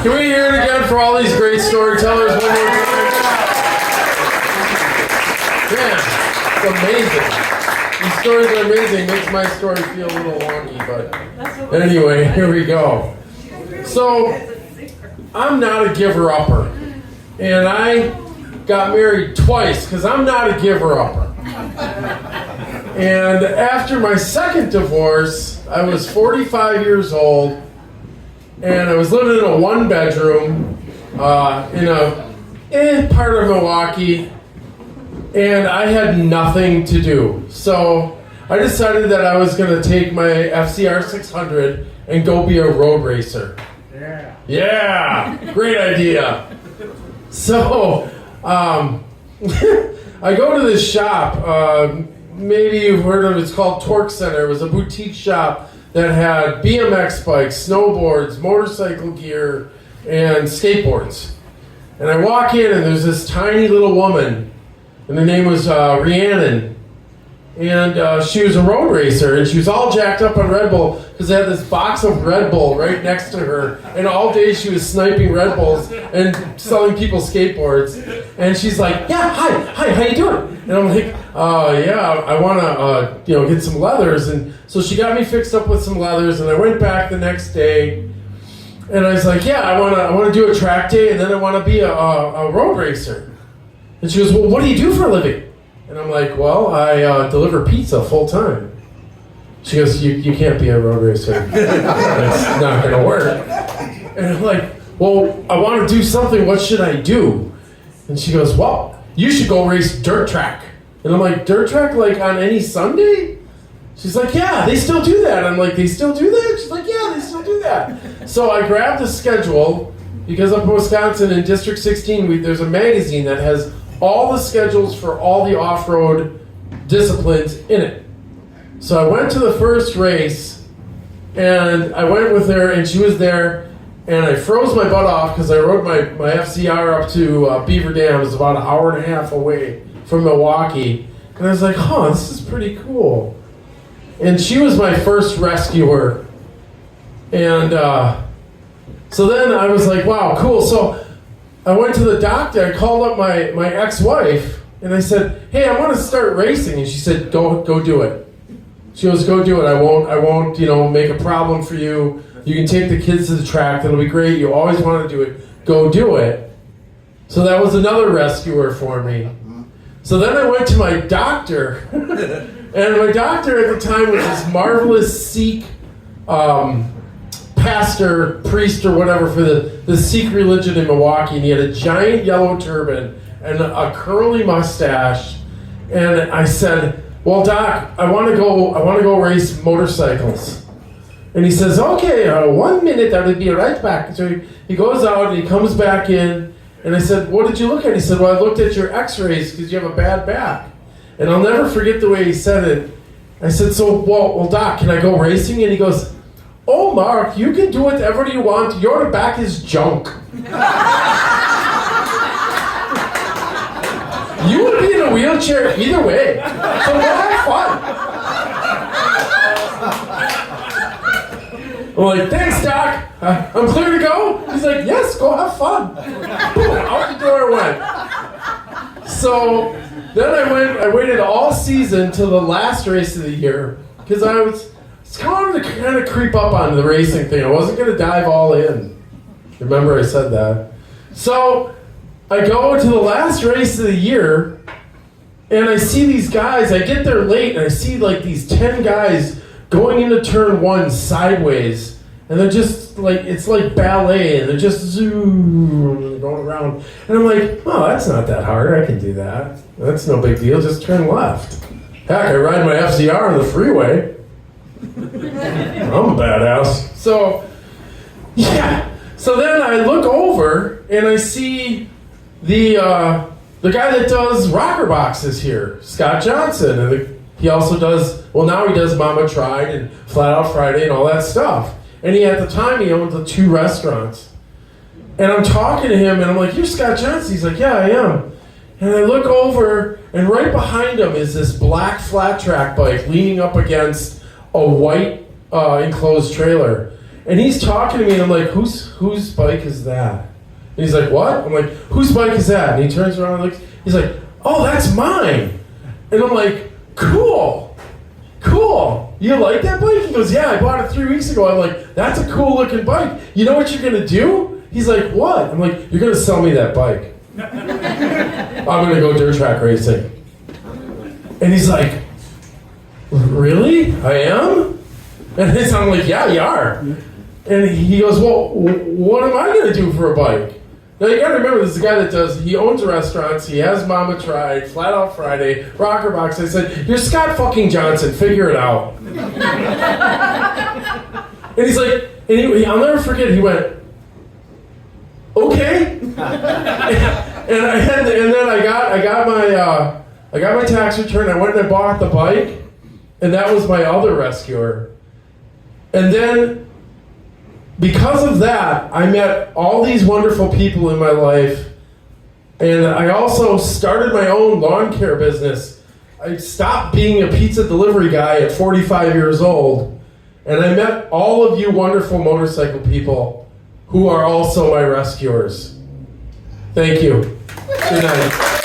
Can we hear it again for all these great storytellers one more time? Yeah, it's amazing. These stories are amazing. Makes my story feel a little wonky, but anyway, here we go. So, I'm not a giver-upper. And I got married twice because I'm not a giver-upper. And after my second divorce, I was 45 years old, and I was living in a one-bedroom in part of Milwaukee, and I had nothing to do. So I decided that I was going to take my FCR 600 and go be a road racer. Yeah, great idea. So I go to this shop. Maybe you've heard of it. It's called Torque Center. It was a boutique shop that had BMX bikes, snowboards, motorcycle gear, and skateboards. And I walk in, and there's this tiny little woman, and her name was Rhiannon. And she was a road racer, and she was all jacked up on Red Bull because they had this box of Red Bull right next to her. And all day she was sniping Red Bulls and selling people skateboards. And she's like, "Yeah, hi, how you doing?" And I'm like, "Yeah, I want to, get some leathers." And so she got me fixed up with some leathers, and I went back the next day, and I was like, "Yeah, I want to do a track day, and then I want to be a road racer." And she goes, "Well, what do you do for a living?" And I'm like, "Well, I deliver pizza full time." She goes, you can't be a road racer. That's not going to work." And I'm like, "Well, I want to do something. What should I do?" And she goes, "Well, you should go race dirt track." And I'm like, "Dirt track like on any Sunday?" She's like, "Yeah, they still do that." I'm like, "They still do that?" She's like, "Yeah, they still do that." So I grabbed a schedule because up in Wisconsin in District 16, there's a magazine that has all the schedules for all the off-road disciplines in it. So I went to the first race, and I went with her, and she was there, and I froze my butt off because I rode my FCR up to Beaver Dam. It was about an hour and a half away from Milwaukee. And I was like, this is pretty cool. And she was my first rescuer. And so then I was like, wow, cool. So I went to the doctor. I called up my ex-wife, and I said, "Hey, I want to start racing." And she said, "Go do it." She goes, "Go do it. I won't, make a problem for you. You can take the kids to the track. That'll be great. You always want to do it. Go do it." So that was another rescuer for me. So then I went to my doctor, and my doctor at the time was this marvelous Sikh pastor, priest, or whatever for the Sikh religion in Milwaukee, and he had a giant yellow turban and a curly mustache. And I said, "Well, Doc, I want to go race motorcycles." And he says, "Okay, 1 minute, I'll be right back." So he goes out and he comes back in, and I said, "What did you look at?" He said, "Well, I looked at your x-rays because you have a bad back." And I'll never forget the way he said it. I said, well, Doc, can I go racing?" And he goes, "Oh, Mark, you can do whatever you want. Your back is junk." You would be in a wheelchair either way. So go have fun. I'm like, "Thanks, Doc. I'm clear to go?" He's like, "Yes, go have fun." Boom, out the door I went. So then I waited all season till the last race of the year because I was kind of creep up on the racing thing. I wasn't going to dive all in. Remember I said that. So I go to the last race of the year, and I see these guys. I get there late, and I see like these 10 guys going into turn 1 sideways, and they're just like, it's like ballet, and they're just zoom, going around. And I'm like, "Oh, that's not that hard. I can do that. That's no big deal. Just turn left. Heck, I ride my FCR on the freeway. I'm a badass." So, yeah. So then I look over and I see the guy that does rocker boxes here, Scott Johnson, and he also does. Well, now he does Mama Tried and Flat Out Friday and all that stuff. And at the time he owned the 2 restaurants. And I'm talking to him and I'm like, "You're Scott Johnson?" He's like, "Yeah, I am." And I look over, and right behind him is this black flat track bike leaning up against a white enclosed trailer. And he's talking to me, and I'm like, whose bike is that? And he's like, what? I'm like, whose bike is that? And he turns around and looks, he's like, oh, that's mine. And I'm like, cool. You like that bike? He goes, yeah, I bought it 3 weeks ago. I'm like, that's a cool looking bike. You know what you're gonna do? He's like, what? I'm like, you're gonna sell me that bike. I'm gonna go dirt track racing. And he's like, really? I am? And I'm like, yeah, you are. And he goes, well, what am I gonna do for a bike? Now you gotta remember, this is a guy that he owns restaurants, he has Mama Tried, Flat Out Friday, Rocker Box. I said, you're Scott fucking Johnson, figure it out. And he's like, I'll never forget, he went, okay. and then I got my tax return, I went and I bought the bike, and that was my other rescuer. And then, because of that, I met all these wonderful people in my life, and I also started my own lawn care business. I stopped being a pizza delivery guy at 45 years old, and I met all of you wonderful motorcycle people who are also my rescuers. Thank you. Good night.